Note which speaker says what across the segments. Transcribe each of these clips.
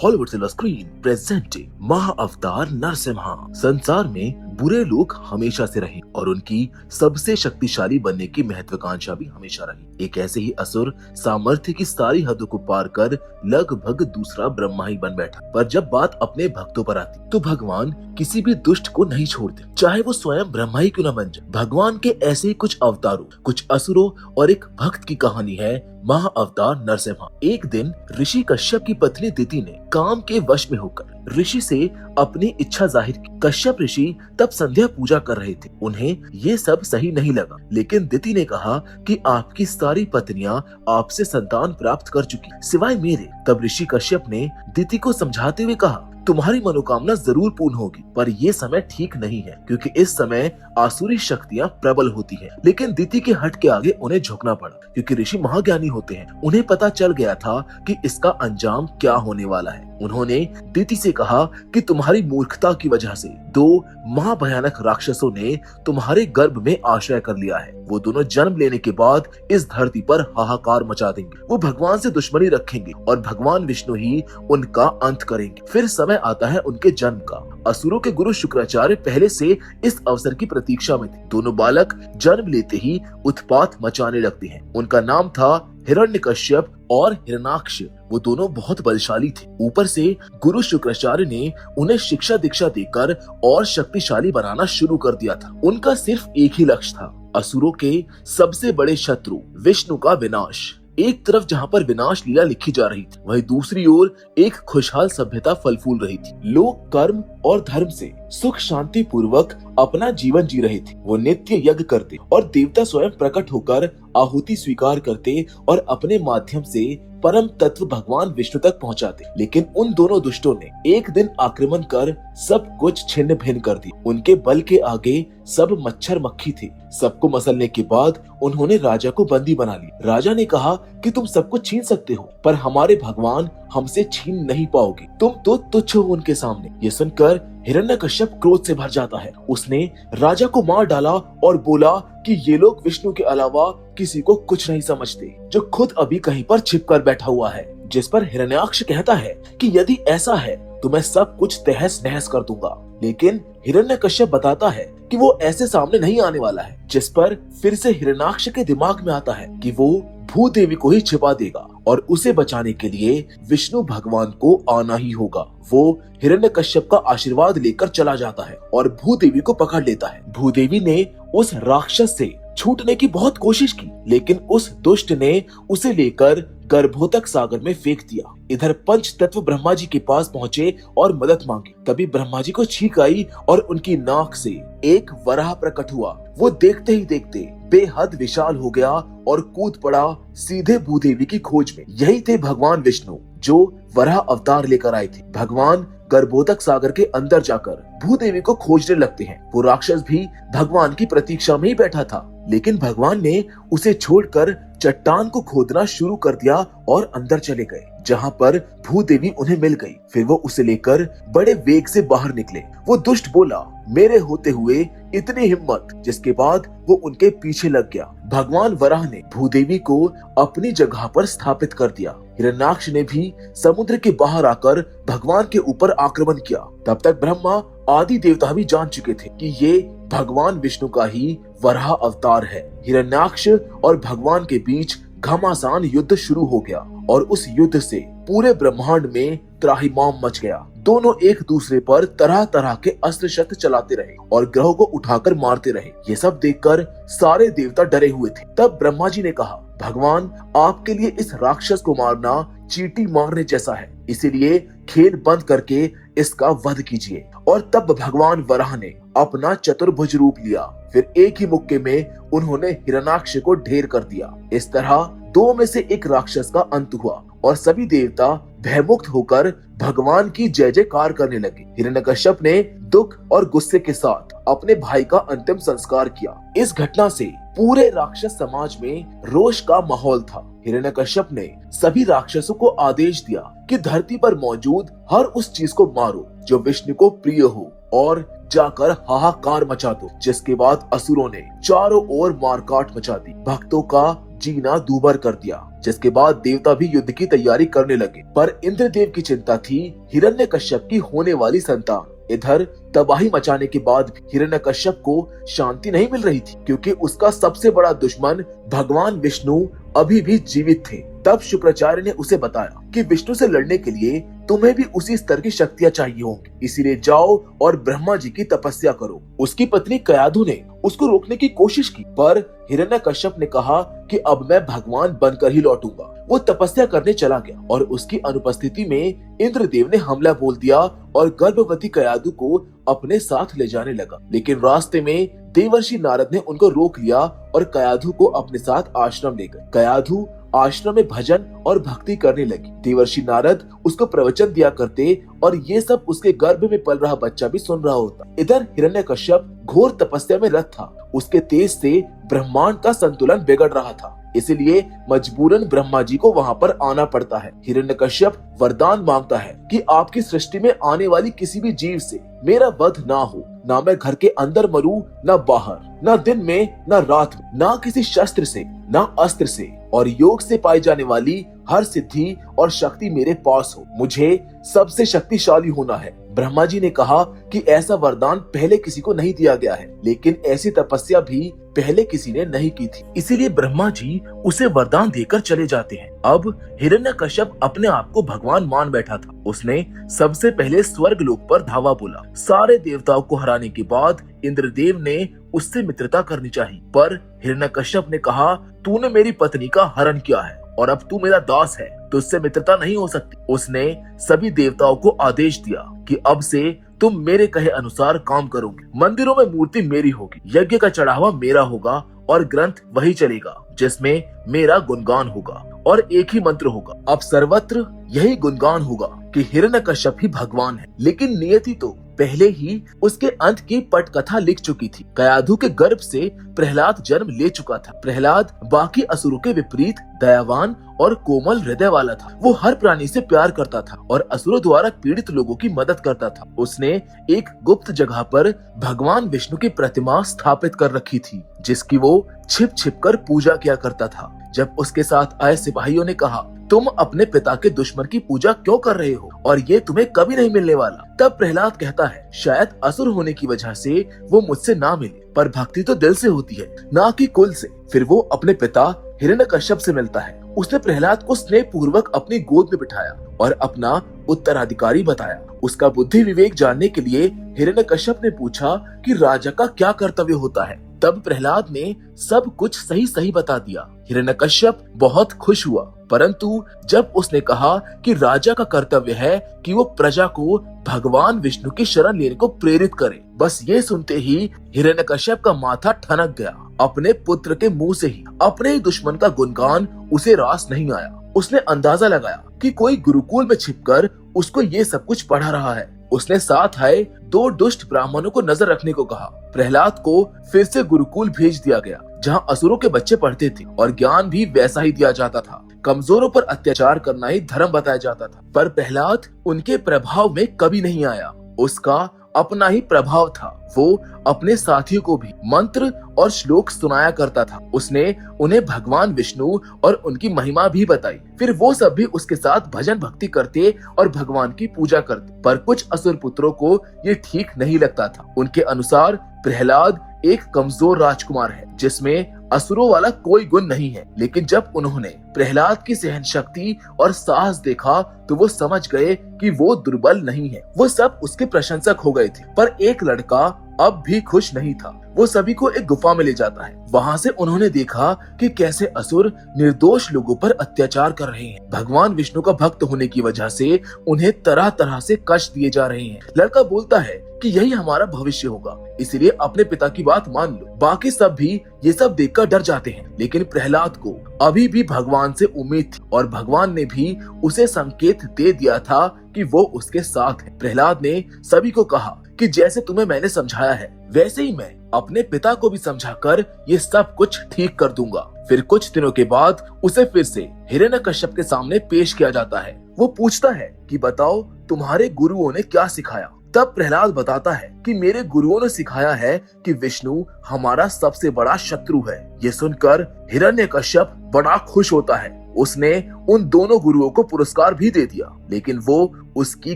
Speaker 1: Hollywood silver screen presenting महाअवतार Narasimha. संसार में बुरे लोग हमेशा से रहे और उनकी सबसे शक्तिशाली बनने की महत्वाकांक्षा भी हमेशा रही। एक ऐसे ही असुर सामर्थ्य की सारी हदों को पार कर लगभग दूसरा ब्रह्मा ही बन बैठा। पर जब बात अपने भक्तों पर आती तो भगवान किसी भी दुष्ट को नहीं छोड़ते, चाहे वो स्वयं ब्रह्मा ही क्यों न बन जाए। भगवान के ऐसे ही कुछ अवतारों, कुछ असुरों और एक भक्त की कहानी है महाअवतार नरसिम्हा। एक दिन ऋषि कश्यप की पत्नी दिति ने काम के वश में होकर ऋषि से अपनी इच्छा जाहिर की। कश्यप ऋषि तब संध्या पूजा कर रहे थे। उन्हें ये सब सही नहीं लगा, लेकिन दिति ने कहा कि आपकी सारी पत्नियां आपसे संतान प्राप्त कर चुकी सिवाय मेरे। तब ऋषि कश्यप ने दिति को समझाते हुए कहा, तुम्हारी मनोकामना जरूर पूर्ण होगी, पर ये समय ठीक नहीं है क्योंकि इस समय आसुरी शक्तियां प्रबल होती हैं। लेकिन दिति के हट के आगे उन्हें झुकना पड़ा क्योंकि ऋषि महाज्ञानी होते हैं। उन्हें पता चल गया था कि इसका अंजाम क्या होने वाला है। उन्होंने दिति से कहा कि तुम्हारी मूर्खता की वजह से दो महाभयानक राक्षसों ने तुम्हारे गर्भ में आश्रय कर लिया है। वो दोनों जन्म लेने के बाद इस धरती पर हाहाकार मचा देंगे। वो भगवान से दुश्मनी रखेंगे और भगवान विष्णु ही उनका अंत करेंगे। फिर समय आता है उनके जन्म का। असुरों के गुरु शुक्राचार्य पहले से इस अवसर की प्रतीक्षा में थे। दोनों बालक जन्म लेते ही उत्पात मचाने लगते हैं। उनका नाम था हिरण्यकश्यप और हिरण्याक्ष। वो दोनों बहुत बलशाली थे। ऊपर से गुरु शुक्राचार्य ने उन्हें शिक्षा दीक्षा देकर और शक्तिशाली बनाना शुरू कर दिया था। उनका सिर्फ एक ही लक्ष्य था, असुरों के सबसे बड़े शत्रु विष्णु का विनाश। एक तरफ जहाँ पर विनाश लीला लिखी जा रही थी, वहीं दूसरी ओर एक खुशहाल सभ्यता फल फूल रही थी। लोग कर्म और धर्म से सुख शांति पूर्वक अपना जीवन जी रहे थे। वो नित्य यज्ञ करते और देवता स्वयं प्रकट होकर आहुति स्वीकार करते और अपने माध्यम से परम तत्व भगवान विष्णु तक पहुंचाते। लेकिन उन दोनों दुष्टों ने एक दिन आक्रमण कर सब कुछ छिन्न भिन्न कर दिया। उनके बल के आगे सब मच्छर मक्खी थे। सबको मसलने के बाद उन्होंने राजा को बंदी बना लिया। राजा ने कहा कि तुम सब कुछ छीन सकते हो, पर हमारे भगवान हमसे छीन नहीं पाओगे। तुम तो तुच्छ हो उनके सामने। ये सुनकर हिरण्यकश्यप क्रोध से भर जाता है। उसने राजा को मार डाला और बोला कि ये लोग विष्णु के अलावा किसी को कुछ नहीं समझते, जो खुद अभी कहीं पर छिप कर बैठा हुआ है। जिस पर हिरण्याक्ष कहता है कि यदि ऐसा है तो मैं सब कुछ तहस नहस कर दूंगा। लेकिन हिरण्यकश्यप बताता है कि वो ऐसे सामने नहीं आने वाला है। जिस पर फिर से हिरण्याक्ष के दिमाग में आता है कि वो भूदेवी को ही छिपा देगा और उसे बचाने के लिए विष्णु भगवान को आना ही होगा। वो हिरण्यकश्यप का आशीर्वाद लेकर चला जाता है और भूदेवी को पकड़ लेता है। भूदेवी ने उस राक्षस से छूटने की बहुत कोशिश की, लेकिन उस दुष्ट ने उसे लेकर गर्भोतक सागर में फेंक दिया। इधर पंच तत्व ब्रह्मा जी के पास पहुँचे और मदद मांगी। तभी ब्रह्मा जी को छींक आई और उनकी नाक से एक वराह प्रकट हुआ। वो देखते ही देखते बेहद विशाल हो गया और कूद पड़ा सीधे भूदेवी की खोज में। यही थे भगवान विष्णु जो वराह अवतार लेकर आए थे। भगवान गर्भोतक सागर के अंदर जाकर भूदेवी को खोजने लगते हैं। वो राक्षस भी भगवान की प्रतीक्षा में ही बैठा था, लेकिन भगवान ने उसे छोड़कर चट्टान को खोदना शुरू कर दिया और अंदर चले गए, जहाँ पर भूदेवी उन्हें मिल गई। फिर वो उसे लेकर बड़े वेग से बाहर निकले। वो दुष्ट बोला, मेरे होते हुए इतनी हिम्मत, जिसके बाद वो उनके पीछे लग गया। भगवान वराह ने भूदेवी को अपनी जगह पर स्थापित कर दिया। हिरण्याक्ष ने भी समुद्र के बाहर आकर भगवान के ऊपर आक्रमण किया। तब तक ब्रह्मा आदि देवता भी जान चुके थे कि ये भगवान विष्णु का ही वराह अवतार है। हिरण्याक्ष और भगवान के बीच घमासान युद्ध शुरू हो गया और उस युद्ध से पूरे ब्रह्मांड में त्राहिमाम मच गया। दोनों एक दूसरे पर तरह तरह के अस्त्र शस्त्र चलाते रहे और ग्रहों को उठाकर मारते रहे। ये सब देखकर सारे देवता डरे हुए थे। तब ब्रह्मा जी ने कहा, भगवान आपके लिए इस राक्षस को मारना चींटी मारने जैसा है, इसीलिए खेल बंद करके इसका वध कीजिए। और तब भगवान वराह ने अपना चतुर्भुज रूप लिया। फिर एक ही मुक्के में उन्होंने हिरण्याक्ष को ढेर कर दिया। इस तरह दो में से एक राक्षस का अंत हुआ और सभी देवता भयमुक्त होकर भगवान की जय जयकार करने लगे। हिरण्यकश्यप ने दुख और गुस्से के साथ अपने भाई का अंतिम संस्कार किया। इस घटना से पूरे राक्षस समाज में रोष का माहौल था। हिरण्यकश्यप ने सभी राक्षसों को आदेश दिया कि धरती पर मौजूद हर उस चीज को मारो जो विष्णु को प्रिय हो और जाकर हाहाकार मचा दो। जिसके बाद असुरों ने चारों ओर मारकाट मचा दी। भक्तों का जीना दूभर कर दिया, जिसके बाद देवता भी युद्ध की तैयारी करने लगे। पर इंद्रदेव की चिंता थी हिरण्यकश्यप की होने वाली संतान। इधर तबाही मचाने के बाद भी हिरण्यकश्यप को शांति नहीं मिल रही थी, क्योंकि उसका सबसे बड़ा दुश्मन भगवान विष्णु अभी भी जीवित थे। तब शुक्राचार्य ने उसे बताया कि विष्णु से लड़ने के लिए तुम्हें भी उसी स्तर की शक्तियां चाहिए होंगी, इसीलिए जाओ और ब्रह्मा जी की तपस्या करो। उसकी पत्नी कयाधु ने उसको रोकने की कोशिश की, पर हिरण्यकश्यप ने कहा कि अब मैं भगवान बनकर ही लौटूंगा। वो तपस्या करने चला गया और उसकी अनुपस्थिति में इंद्रदेव ने हमला बोल दिया और गर्भवती कयाधु को अपने साथ ले जाने लगा। लेकिन रास्ते में देवर्षि नारद ने उनको रोक लिया और कयाधु को अपने साथ आश्रम ले गए। कयाधु आश्रम में भजन और भक्ति करने लगी। देवर्षि नारद उसको प्रवचन दिया करते और ये सब उसके गर्भ में पल रहा बच्चा भी सुन रहा होता। इधर हिरण्यकश्यप घोर तपस्या में रत था। उसके तेज से ब्रह्मांड का संतुलन बिगड़ रहा था, इसलिए मजबूरन ब्रह्मा जी को वहाँ पर आना पड़ता है। हिरण्यकश्यप वरदान मांगता है कि आपकी सृष्टि में आने वाली किसी भी जीव से मेरा वध ना हो, ना मैं घर के अंदर मरूं, ना बाहर, ना दिन में, ना रात में, ना किसी शस्त्र से, ना अस्त्र से, और योग से पाई जाने वाली हर सिद्धि और शक्ति मेरे पास हो। मुझे सबसे शक्तिशाली होना है। ब्रह्मा जी ने कहा कि ऐसा वरदान पहले किसी को नहीं दिया गया है, लेकिन ऐसी तपस्या भी पहले किसी ने नहीं की थी, इसीलिए ब्रह्मा जी उसे वरदान देकर चले जाते हैं। अब हिरण्यकश्यप अपने आप को भगवान मान बैठा था। उसने सबसे पहले स्वर्ग लोक पर धावा बोला। सारे देवताओं को हराने के बाद इंद्रदेव ने उससे मित्रता करनी चाहिए, पर हिरण्यकश्यप ने कहा, तूने मेरी पत्नी का हरण किया है और अब तू मेरा दास है, तो उससे मित्रता नहीं हो सकती। उसने सभी देवताओं को आदेश दिया कि अब से तुम मेरे कहे अनुसार काम करोगे। मंदिरों में मूर्ति मेरी होगी, यज्ञ का चढ़ावा मेरा होगा और ग्रंथ वही चलेगा जिसमें मेरा गुणगान होगा और एक ही मंत्र होगा। अब सर्वत्र यही गुणगान होगा कि हिरण्यकश्यप ही भगवान है। लेकिन नियति तो पहले ही उसके अंत की पटकथा लिख चुकी थी। कयाधु के गर्भ से प्रहलाद जन्म ले चुका था। प्रहलाद बाकी असुरों के विपरीत दयावान और कोमल हृदय वाला था। वो हर प्राणी से प्यार करता था और असुरों द्वारा पीड़ित लोगों की मदद करता था। उसने एक गुप्त जगह पर भगवान विष्णु की प्रतिमा स्थापित कर रखी थी, जिसकी वो छिप छिप कर पूजा किया करता था। जब उसके साथ आए सिपाहियों ने कहा, तुम अपने पिता के दुश्मन की पूजा क्यों कर रहे हो और ये तुम्हें कभी नहीं मिलने वाला। तब प्रहलाद कहता है, शायद असुर होने की वजह से वो मुझसे ना मिले, पर भक्ति तो दिल से होती है, ना कि कुल से। फिर वो अपने पिता हिरण्यकश्यप से मिलता है। उसने प्रहलाद को स्नेह पूर्वक अपनी गोद में बिठाया और अपना उत्तराधिकारी बताया। उसका बुद्धि विवेक जानने के लिए हिरण्यकश्यप ने पूछा कि राजा का क्या कर्तव्य होता है। तब प्रहलाद ने सब कुछ सही सही बता दिया। हिरण्यकश्यप बहुत खुश हुआ, परंतु जब उसने कहा कि राजा का कर्तव्य है कि वो प्रजा को भगवान विष्णु की शरण लेने को प्रेरित करे, बस ये सुनते ही हिरण्यकश्यप का माथा ठनक गया। अपने पुत्र के मुंह से ही अपने ही दुश्मन का गुणगान उसे रास नहीं आया। उसने अंदाजा लगाया कि कोई गुरुकुल में छिपकर उसको ये सब कुछ पढ़ा रहा है। उसने साथ आए 2 दुष्ट ब्राह्मणों को नजर रखने को कहा। प्रहलाद को फिर से गुरुकुल भेज दिया गया, जहाँ असुरों के बच्चे पढ़ते थे और ज्ञान भी वैसा ही दिया जाता था। कमजोरों पर अत्याचार करना ही धर्म बताया जाता था, पर प्रहलाद उनके प्रभाव में कभी नहीं आया। उसका अपना ही प्रभाव था। वो अपने साथियों को भी मंत्र और श्लोक सुनाया करता था। उसने उन्हें भगवान विष्णु और उनकी महिमा भी बताई। फिर वो सब भी उसके साथ भजन भक्ति करते और भगवान की पूजा करते। पर कुछ असुर पुत्रों को ये ठीक नहीं लगता था। उनके अनुसार प्रहलाद एक कमजोर राजकुमार है, जिसमें असुरों वाला कोई गुण नहीं है। लेकिन जब उन्होंने प्रहलाद की सहन शक्ति और साहस देखा तो वो समझ गए कि वो दुर्बल नहीं है। वो सब उसके प्रशंसक हो गए थे, पर एक लड़का अब भी खुश नहीं था। वो सभी को एक गुफा में ले जाता है। वहाँ से उन्होंने देखा कि कैसे असुर निर्दोष लोगों पर अत्याचार कर रहे हैं। भगवान विष्णु का भक्त होने की वजह से उन्हें तरह तरह से कष्ट दिए जा रहे हैं। लड़का बोलता है कि यही हमारा भविष्य होगा, इसलिए अपने पिता की बात मान लो। बाकी सब भी ये सब देखकर डर जाते हैं, लेकिन प्रहलाद को अभी भी भगवान से उम्मीद थी और भगवान ने भी उसे संकेत दे दिया था कि वो उसके साथ है। प्रहलाद ने सभी को कहा कि जैसे तुम्हें मैंने समझाया है, वैसे ही मैं अपने पिता को भी समझाकर ये सब कुछ ठीक कर दूंगा। फिर कुछ दिनों के बाद उसे फिर से हिरण्यकश्यप के सामने पेश किया जाता है। वो पूछता है कि बताओ तुम्हारे गुरुओं ने क्या सिखाया। तब प्रहलाद बताता है कि मेरे गुरुओं ने सिखाया है कि विष्णु हमारा सबसे बड़ा शत्रु है। ये सुनकर हिरण्यकश्यप बड़ा खुश होता है। उसने उन दोनों गुरुओं को पुरस्कार भी दे दिया, लेकिन वो उसकी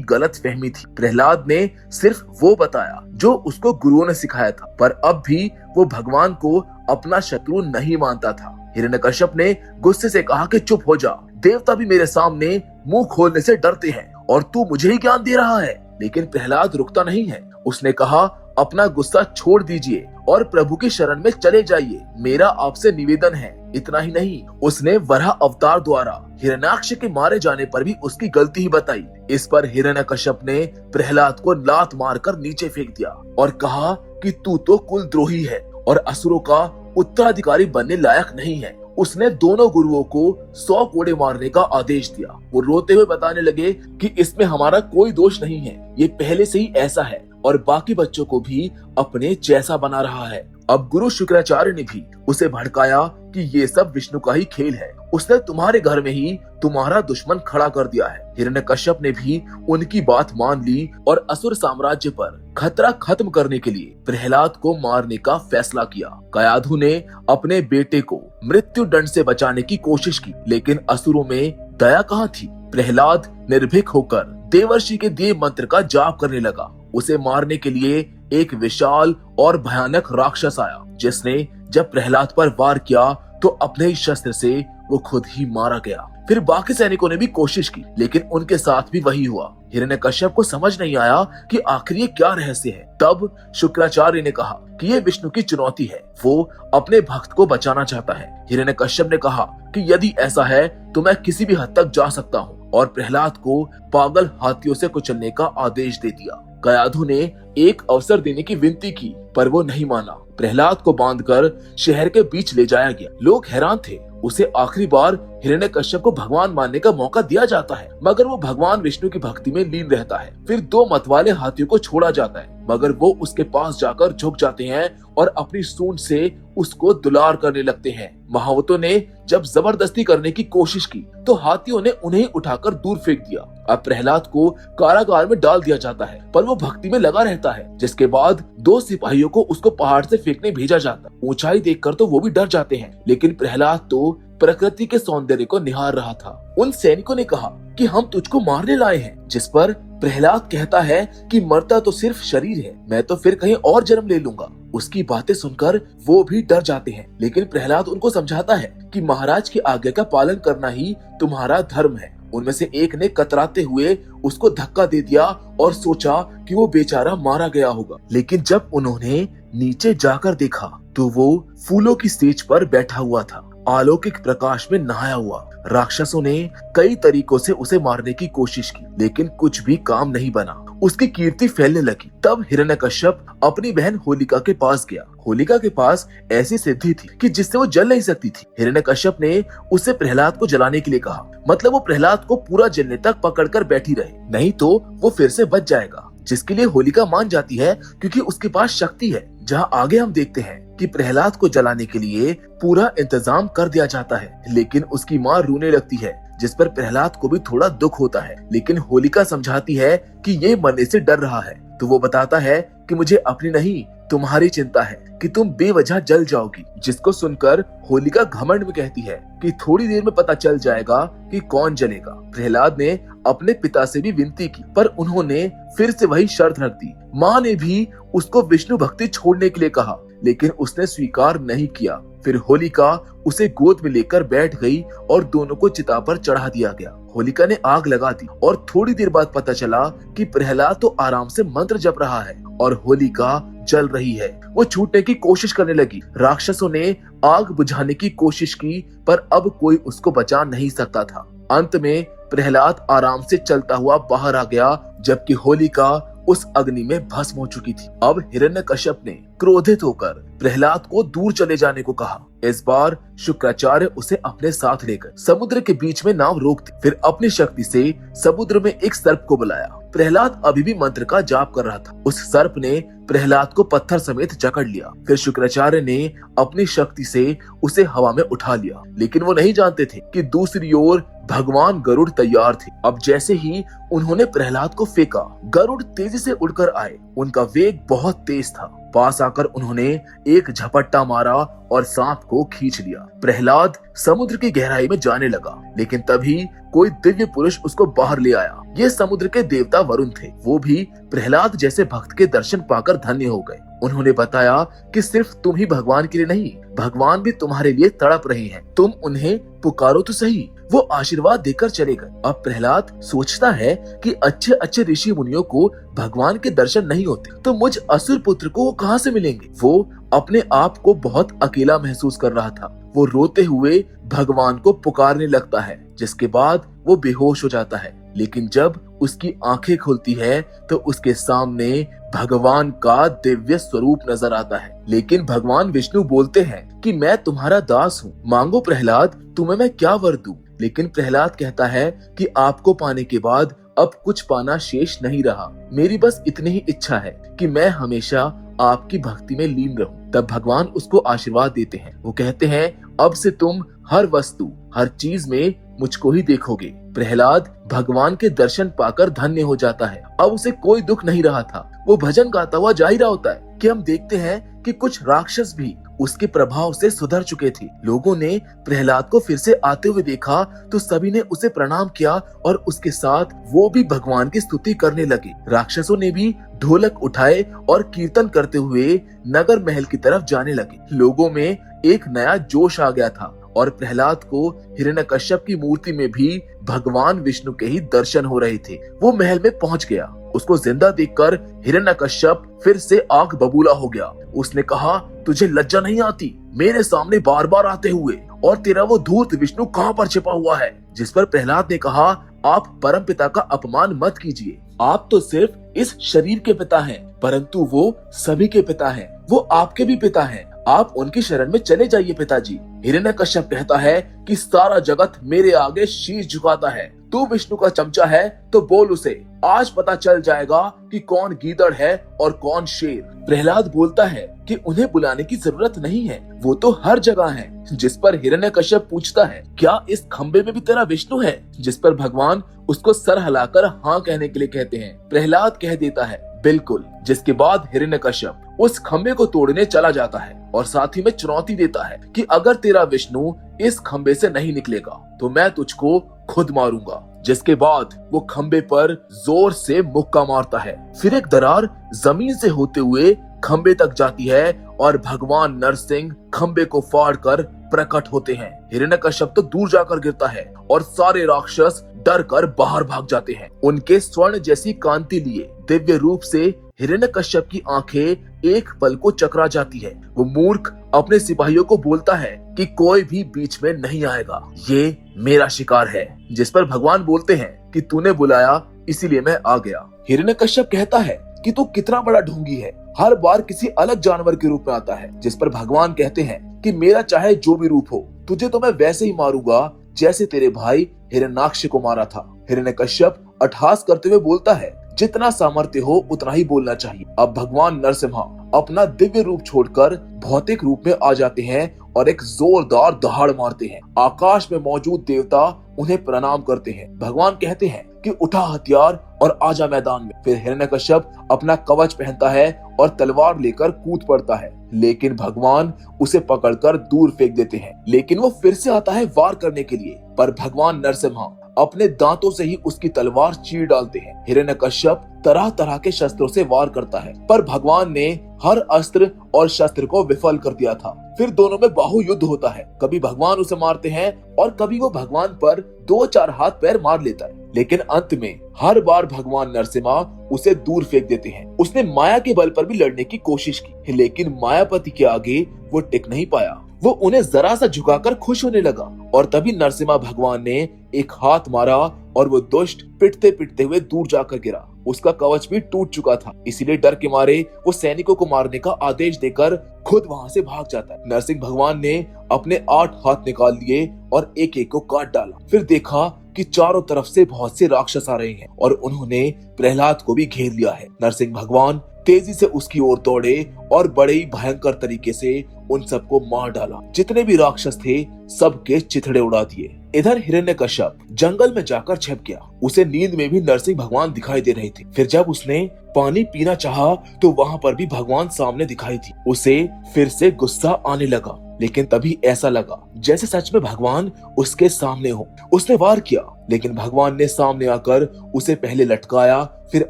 Speaker 1: गलत फहमी थी। प्रहलाद ने सिर्फ वो बताया जो उसको गुरुओं ने सिखाया था, पर अब भी वो भगवान को अपना शत्रु नहीं मानता था। हिरण्यकश्यप ने गुस्से से कहा कि चुप हो जा, देवता भी मेरे सामने मुंह खोलने से डरते हैं और तू मुझे ही ज्ञान दे रहा है। लेकिन प्रहलाद रुकता नहीं है। उसने कहा, अपना गुस्सा छोड़ दीजिए और प्रभु की शरण में चले जाइए। मेरा आपसे निवेदन है। इतना ही नहीं, उसने वराह अवतार द्वारा हिरण्याक्ष के मारे जाने पर भी उसकी गलती ही बताई। इस पर हिरण्यकश्यप ने प्रहलाद को लात मारकर नीचे फेंक दिया और कहा कि तू तो कुलद्रोही है और असुरों का उत्तराधिकारी बनने लायक नहीं है। उसने दोनों गुरुओं को 100 कोड़े मारने का आदेश दिया। वो रोते हुए बताने लगे कि इसमें हमारा कोई दोष नहीं है, ये पहले से ही ऐसा है और बाकी बच्चों को भी अपने जैसा बना रहा है। अब गुरु शुक्राचार्य ने भी उसे भड़काया कि ये सब विष्णु का ही खेल है। उसने तुम्हारे घर में ही तुम्हारा दुश्मन खड़ा कर दिया है। हिरण्यकश्यप ने भी उनकी बात मान ली और असुर साम्राज्य पर खतरा खत्म करने के लिए प्रहलाद को मारने का फैसला किया। कयाधु ने अपने बेटे को मृत्यु दंड से बचाने की कोशिश की, लेकिन असुरों में दया कहाँ थी। प्रहलाद निर्भीक होकर देवर्षि के दिए मंत्र का जाप करने लगा। उसे मारने के लिए एक विशाल और भयानक राक्षस आया, जिसने जब प्रहलाद पर वार किया तो अपने ही शस्त्र से वो खुद ही मारा गया। फिर बाकी सैनिकों ने भी कोशिश की, लेकिन उनके साथ भी वही हुआ। हिरण्यकश्यप को समझ नहीं आया कि आखिर ये क्या रहस्य है। तब शुक्राचार्य ने कहा कि ये विष्णु की चुनौती है, वो अपने भक्त को बचाना चाहता है। हिरण्यकश्यप ने कहा कि यदि ऐसा है तो मैं किसी भी हद तक जा सकता हूँ, और प्रहलाद को पागल हाथियों से कुचलने का आदेश दे दिया। कयाधु ने एक अवसर देने की विनती की, पर वो नहीं माना। प्रहलाद को बांधकर शहर के बीच ले जाया गया। लोग हैरान थे। उसे आखिरी बार हिरण्यकश्यप को भगवान मानने का मौका दिया जाता है, मगर वो भगवान विष्णु की भक्ति में लीन रहता है। फिर 2 मतवाले हाथियों को छोड़ा जाता है, मगर वो उसके पास जाकर झुक जाते हैं और अपनी सूंड से उसको दुलार करने लगते हैं। महावतों ने जब जबरदस्ती करने की कोशिश की तो हाथियों ने उन्हें उठाकर दूर फेंक दिया। अब प्रहलाद को कारागार में डाल दिया जाता है, पर वो भक्ति में लगा रहता है। जिसके बाद 2 सिपाहियों को उसको पहाड़ से फेंकने भेजा जाता है। ऊंचाई देखकर तो वो भी डर जाते हैं, लेकिन प्रहलाद तो प्रकृति के सौंदर्य को निहार रहा था। उन सैनिकों ने कहा कि हम तुझको मारने लाए हैं, जिस पर प्रहलाद कहता है कि मरता तो सिर्फ शरीर है, मैं तो फिर कहीं और जन्म ले लूंगा। उसकी बातें सुनकर वो भी डर जाते हैं, लेकिन प्रहलाद उनको समझाता है कि महाराज की आज्ञा का पालन करना ही तुम्हारा धर्म है। उनमें से एक ने कतराते हुए उसको धक्का दे दिया और सोचा कि वो बेचारा मारा गया होगा, लेकिन जब उन्होंने नीचे जाकर देखा तो वो फूलों की स्टेज पर बैठा हुआ था, अलौकिक प्रकाश में नहाया हुआ। राक्षसों ने कई तरीकों से उसे मारने की कोशिश की, लेकिन कुछ भी काम नहीं बना। उसकी कीर्ति फैलने लगी। तब हिरण्यकश्यप अपनी बहन होलिका के पास गया। होलिका के पास ऐसी सिद्धि थी कि जिससे वो जल नहीं सकती थी। हिरण्यकश्यप ने उससे प्रहलाद को जलाने के लिए कहा, मतलब वो प्रहलाद को पूरा जलने तक पकड़कर बैठी रहे, नहीं तो वो फिर से बच जाएगा। जिसके लिए होलिका मान जाती है, क्योंकि उसके पास शक्ति है। जहाँ आगे हम देखते हैं कि प्रहलाद को जलाने के लिए पूरा इंतजाम कर दिया जाता है, लेकिन उसकी माँ रोने लगती है, जिस पर प्रहलाद को भी थोड़ा दुख होता है। लेकिन होलिका समझाती है कि ये मरने से डर रहा है, तो वो बताता है कि मुझे अपनी नहीं तुम्हारी चिंता है कि तुम बेवजह जल जाओगी। जिसको सुनकर होलिका घमंड में कहती है कि थोड़ी देर में पता चल जाएगा कि कौन जलेगा। प्रहलाद ने अपने पिता से भी विनती की, पर उन्होंने फिर से वही शर्त रख दी। माँ ने भी उसको विष्णु भक्ति छोड़ने के लिए कहा, लेकिन उसने स्वीकार नहीं किया। फिर होलिका उसे गोद में लेकर बैठ गई और दोनों को चिता पर चढ़ा दिया गया। होलिका ने आग लगा दी और थोड़ी देर बाद पता चला कि प्रहलाद तो आराम से मंत्र जप रहा है और होलिका जल रही है। वो छूटने की कोशिश करने लगी। राक्षसों ने आग बुझाने की कोशिश की, पर अब कोई उसको बचा नहीं सकता था। अंत में प्रहलाद आराम से चलता हुआ बाहर आ गया, जबकि होलिका उस अग्नि में भस्म हो चुकी थी। अब हिरण्यकश्यप ने क्रोधित होकर प्रहलाद को दूर चले जाने को कहा। इस बार शुक्राचार्य उसे अपने साथ लेकर समुद्र के बीच में नाव रोक दी। फिर अपनी शक्ति से समुद्र में एक सर्प को बुलाया। प्रहलाद अभी भी मंत्र का जाप कर रहा था। उस सर्प ने प्रहलाद को पत्थर समेत जकड़ लिया। फिर शुक्राचार्य ने अपनी शक्ति से उसे हवा में उठा लिया, लेकिन वो नहीं जानते थे कि दूसरी ओर भगवान गरुड़ तैयार थे। अब जैसे ही उन्होंने प्रहलाद को फेंका, गरुड़ तेजी से उड़कर आए। उनका वेग बहुत तेज था। पास आकर उन्होंने एक झपट्टा मारा और सांप को खींच लिया। प्रहलाद समुद्र की गहराई में जाने लगा, लेकिन तभी कोई दिव्य पुरुष उसको बाहर ले आया। ये समुद्र के देवता वरुण थे। वो भी प्रहलाद जैसे भक्त के दर्शन पाकर धन्य हो गए। उन्होंने बताया कि सिर्फ तुम ही भगवान के लिए नहीं, भगवान भी तुम्हारे लिए तड़प रहे हैं। तुम उन्हें पुकारो तो सही। वो आशीर्वाद देकर चले गए। अब प्रहलाद सोचता है कि अच्छे अच्छे ऋषि मुनियों को भगवान के दर्शन नहीं होते, तो मुझ असुर पुत्र को वो कहाँ से मिलेंगे। वो अपने आप को बहुत अकेला महसूस कर रहा था। वो रोते हुए भगवान को पुकारने लगता है, जिसके बाद वो बेहोश हो जाता है। लेकिन जब उसकी आंखें खुलती है तो उसके सामने भगवान का दिव्य स्वरूप नजर आता है। लेकिन भगवान विष्णु बोलते हैं कि मैं तुम्हारा दास हूँ, मांगो प्रहलाद, तुम्हें मैं क्या वर दूं। लेकिन प्रहलाद कहता है कि आपको पाने के बाद अब कुछ पाना शेष नहीं रहा। मेरी बस इतनी ही इच्छा है कि मैं हमेशा आपकी भक्ति में लीन रहूं। तब भगवान उसको आशीर्वाद देते हैं। वो कहते हैं, अब से तुम हर वस्तु, हर चीज में मुझको ही देखोगे। प्रहलाद भगवान के दर्शन पाकर धन्य हो जाता है। अब उसे कोई दुख नहीं रहा था। वो भजन गाता हुआ जा ही रहा होता है कि हम देखते हैं कि कुछ राक्षस भी उसके प्रभाव से सुधर चुके थे। लोगों ने प्रहलाद को फिर से आते हुए देखा तो सभी ने उसे प्रणाम किया और उसके साथ वो भी भगवान की स्तुति करने लगे। राक्षसों ने भी ढोलक उठाए और कीर्तन करते हुए नगर महल की तरफ जाने लगे। लोगों में एक नया जोश आ गया था और प्रहलाद को हिरण्यकश्यप की मूर्ति में भी भगवान विष्णु के ही दर्शन हो रहे थे। वो महल में पहुंच गया। उसको जिंदा देखकर हिरण्यकश्यप फिर से आग बबूला हो गया। उसने कहा, तुझे लज्जा नहीं आती मेरे सामने बार बार आते हुए, और तेरा वो धूर्त विष्णु कहाँ पर छिपा हुआ है। जिस पर प्रहलाद ने कहा, आप परम पिता का अपमान मत कीजिए। आप तो सिर्फ इस शरीर के पिता हैं, परंतु वो सभी के पिता हैं। वो आपके भी पिता हैं। आप उनकी शरण में चले जाइए पिताजी। हिरण्यकश्यप कहता है कि सारा जगत मेरे आगे शीश झुकाता है। तू विष्णु का चमचा है तो बोल उसे, आज पता चल जाएगा कि कौन गीदड़ है और कौन शेर। प्रहलाद बोलता है कि उन्हें बुलाने की जरूरत नहीं है, वो तो हर जगह है। जिस पर हिरण्यकश्यप पूछता है, क्या इस खंबे में भी तेरा विष्णु है। जिस पर भगवान उसको सर हिलाकर हाँ कहने के लिए कहते हैं। प्रहलाद कह देता है, बिल्कुल। जिसके बाद हिरण्यकश्यप उस खंबे को तोड़ने चला जाता है और साथ ही में चुनौती देता है कि अगर तेरा विष्णु इस खंबे से नहीं निकलेगा तो मैं तुझको खुद मारूंगा। जिसके बाद वो खंबे पर जोर से मुक्का मारता है। फिर एक दरार जमीन से होते हुए खंबे तक जाती है और भगवान नरसिंह खंबे को फाड़कर प्रकट होते हैं। हिरण्यकश्यप तो दूर जाकर गिरता है और सारे राक्षस डर कर बाहर भाग जाते हैं। उनके स्वर्ण जैसी कांति लिए दिव्य रूप से हिरण्यकश्यप की आंखें एक पल को चकरा जाती है। वो मूर्ख अपने सिपाहियों को बोलता है कि कोई भी बीच में नहीं आएगा, ये मेरा शिकार है। जिस पर भगवान बोलते हैं कि तूने बुलाया इसीलिए मैं आ गया। हिरण्यकश्यप कहता है कि तू कितना बड़ा ढोंगी है, हर बार किसी अलग जानवर के रूप में आता है। जिस पर भगवान कहते हैं कि मेरा चाहे जो भी रूप हो, तुझे तो मैं वैसे ही मारूंगा जैसे तेरे भाई हिरण्याक्ष को मारा था। हिरण्यकश्यप अट्टहास करते हुए बोलता है, जितना सामर्थ्य हो उतना ही बोलना चाहिए। अब भगवान नरसिम्हा अपना दिव्य रूप छोड़कर भौतिक रूप में आ जाते हैं और एक जोरदार दहाड़ मारते हैं। आकाश में मौजूद देवता उन्हें प्रणाम करते हैं। भगवान कहते हैं कि उठा हथियार और आजा मैदान में। फिर हिरण्यकश्यप अपना कवच पहनता है और तलवार लेकर कूद पड़ता है, लेकिन भगवान उसे पकड़कर दूर फेंक देते हैं। लेकिन वो फिर से आता है वार करने के लिए, पर भगवान नरसिम्हा अपने दांतों से ही उसकी तलवार चीर डालते हैं। हिरण्यकश्यप तरह तरह के शस्त्रों से वार करता है, पर भगवान ने हर अस्त्र और शस्त्र को विफल कर दिया था। फिर दोनों में बाहु युद्ध होता है। कभी भगवान उसे मारते हैं और कभी वो भगवान पर 2-4 हाथ पैर मार लेता है, लेकिन अंत में हर बार भगवान नरसिम्हा उसे दूर फेंक देते हैं। उसने माया के बल पर भी लड़ने की कोशिश की, लेकिन मायापति के आगे वो टिक नहीं पाया। वो उन्हें जरा सा झुकाकर खुश होने लगा और तभी नरसिम्हा भगवान ने एक हाथ मारा और वो दुष्ट पिटते पिटते हुए दूर जाकर गिरा। उसका कवच भी टूट चुका था, इसीलिए डर के मारे वो सैनिकों को मारने का आदेश देकर खुद वहां से भाग जाता है। नरसिंह भगवान ने अपने 8 हाथ निकाल लिए और एक एक को काट डाला। फिर देखा कि चारों तरफ से बहुत से राक्षस आ रहे हैं और उन्होंने प्रहलाद को भी घेर लिया है। नरसिंह भगवान तेजी से उसकी ओर दौड़े और बड़े ही भयंकर तरीके से उन सबको मार डाला। जितने भी राक्षस थे सबके चिथड़े उड़ा दिए। इधर हिरण्यकश्यप जंगल में जाकर छिप गया। उसे नींद में भी नरसिंह भगवान दिखाई दे रहे थे। फिर जब उसने पानी पीना चाहा तो वहां पर भी भगवान सामने दिखाई दी। उसे फिर से गुस्सा आने लगा, लेकिन तभी ऐसा लगा जैसे सच में भगवान उसके सामने हो। उसने वार किया, लेकिन भगवान ने सामने आकर उसे पहले लटकाया, फिर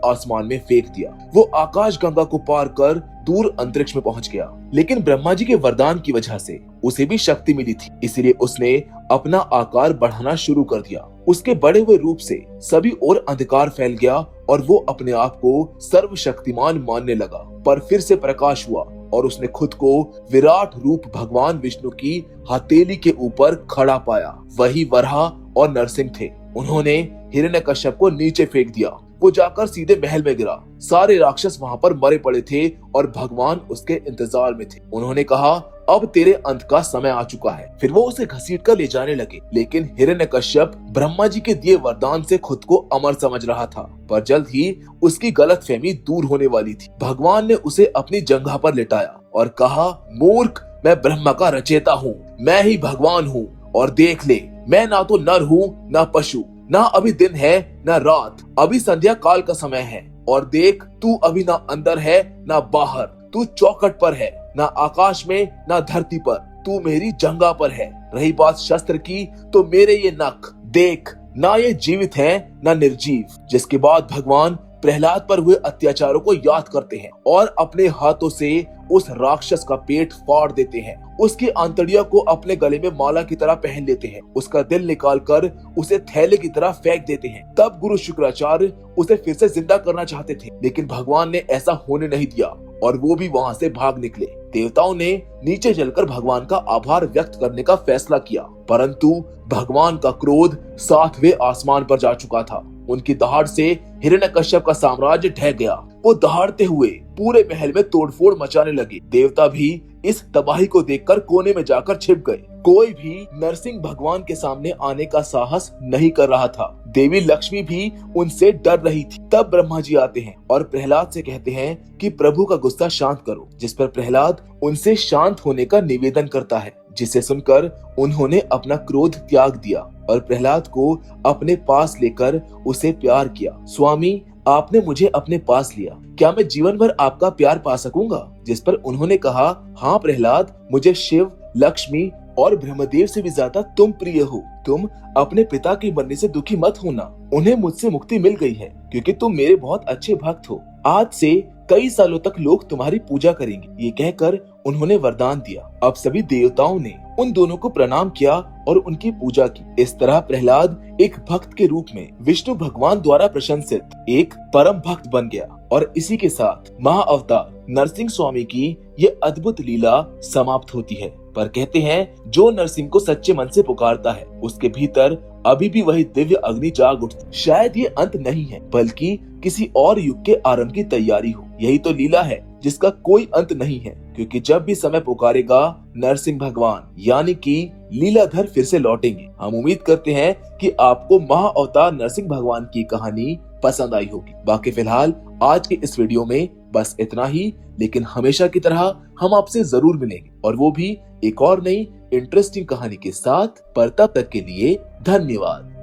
Speaker 1: आसमान में फेंक दिया। वो आकाश गंगा को पार कर दूर अंतरिक्ष में पहुंच गया। लेकिन ब्रह्मा जी के वरदान की वजह से उसे भी शक्ति मिली थी, इसलिए उसने अपना आकार बढ़ाना शुरू कर दिया। उसके बड़े हुए रूप से सभी ओर अंधकार फैल गया और वो अपने आप को सर्वशक्तिमान मानने लगा। पर फिर से प्रकाश हुआ और उसने खुद को विराट रूप भगवान विष्णु की हथेली के ऊपर खड़ा पाया। वही वराह और नरसिंह थे। उन्होंने हिरण्यकश्यप को नीचे फेंक दिया। वो जाकर सीधे महल में गिरा। सारे राक्षस वहां पर मरे पड़े थे और भगवान उसके इंतजार में थे। उन्होंने कहा, अब तेरे अंत का समय आ चुका है। फिर वो उसे घसीटकर ले जाने लगे, लेकिन हिरण्यकश्यप ब्रह्मा जी के दिए वरदान से खुद को अमर समझ रहा था। पर जल्द ही उसकी गलतफहमी दूर होने वाली थी। भगवान ने उसे अपनी जंघा पर लिटाया और कहा, मूर्ख, मैं ब्रह्मा का रचयिता हूँ, मैं ही भगवान हूँ। और देख ले, मैं ना तो नर हूँ ना पशु, ना अभी दिन है ना रात, अभी संध्या काल का समय है। और देख, तू अभी ना अंदर है ना बाहर, तू चौखट पर है, ना आकाश में ना धरती पर, तू मेरी जंघा पर है। रही बात शस्त्र की, तो मेरे ये नख देख, ना ये जीवित है ना निर्जीव। जिसके बाद भगवान प्रहलाद पर हुए अत्याचारों को याद करते हैं और अपने हाथों से उस राक्षस का पेट फाड़ देते हैं। उसकी आंतड़ियों को अपने गले में माला की तरह पहन लेते हैं। उसका दिल निकालकर उसे थैले की तरह फेंक देते हैं। तब गुरु शुक्राचार्य उसे फिर से जिंदा करना चाहते थे, लेकिन भगवान ने ऐसा होने नहीं दिया और वो भी वहां से भाग निकले। देवताओं ने नीचे जलकर भगवान का आभार व्यक्त करने का फैसला किया, परंतु भगवान का क्रोध 7वें आसमान पर जा चुका था। उनकी दहाड़ से हिरण्यकश्यप का साम्राज्य ढह गया। वो दहाड़ते हुए पूरे महल में तोड़फोड़ मचाने लगे। देवता भी इस तबाही को देखकर कोने में जाकर छिप गए। कोई भी नरसिंह भगवान के सामने आने का साहस नहीं कर रहा था। देवी लक्ष्मी भी उनसे डर रही थी। तब ब्रह्मा जी आते हैं और प्रहलाद से कहते हैं कि प्रभु का गुस्सा शांत करो, जिस पर प्रहलाद उनसे शांत होने का निवेदन करता है, जिसे सुनकर उन्होंने अपना क्रोध त्याग दिया और प्रहलाद को अपने पास लेकर उसे प्यार किया। स्वामी, आपने मुझे अपने पास लिया, क्या मैं जीवन भर आपका प्यार पा सकूंगा? जिस पर उन्होंने कहा, हाँ प्रहलाद, मुझे शिव, लक्ष्मी और ब्रह्मदेव से भी ज्यादा तुम प्रिय हो। तुम अपने पिता के मरने से दुखी मत होना, उन्हें मुझसे मुक्ति मिल गई है क्योंकि तुम मेरे बहुत अच्छे भक्त हो। आज से कई सालों तक लोग तुम्हारी पूजा करेंगे। ये कहकर उन्होंने वरदान दिया। अब सभी देवताओं ने उन दोनों को प्रणाम किया और उनकी पूजा की। इस तरह प्रहलाद एक भक्त के रूप में विष्णु भगवान द्वारा प्रशंसित एक परम भक्त बन गया। और इसी के साथ महाअवतार नरसिंह स्वामी की ये अद्भुत लीला समाप्त होती है। पर कहते हैं, जो नरसिंह को सच्चे मन से पुकारता है उसके भीतर अभी भी वही दिव्य अग्नि जाग उठती। शायद ये अंत नहीं है, बल्कि किसी और युग के आरंभ की तैयारी हो। यही तो लीला है जिसका कोई अंत नहीं है, क्योंकि जब भी समय पुकारेगा नरसिंह भगवान यानी कि लीलाधर फिर से लौटेंगे। हम उम्मीद करते हैं कि आपको महाअवतार नरसिंह भगवान की कहानी पसंद आई होगी। बाकी फिलहाल आज के इस वीडियो में बस इतना ही, लेकिन हमेशा की तरह हम आपसे जरूर मिलेंगे और वो भी एक और नई इंटरेस्टिंग कहानी के साथ। पर तब तक के लिए धन्यवाद।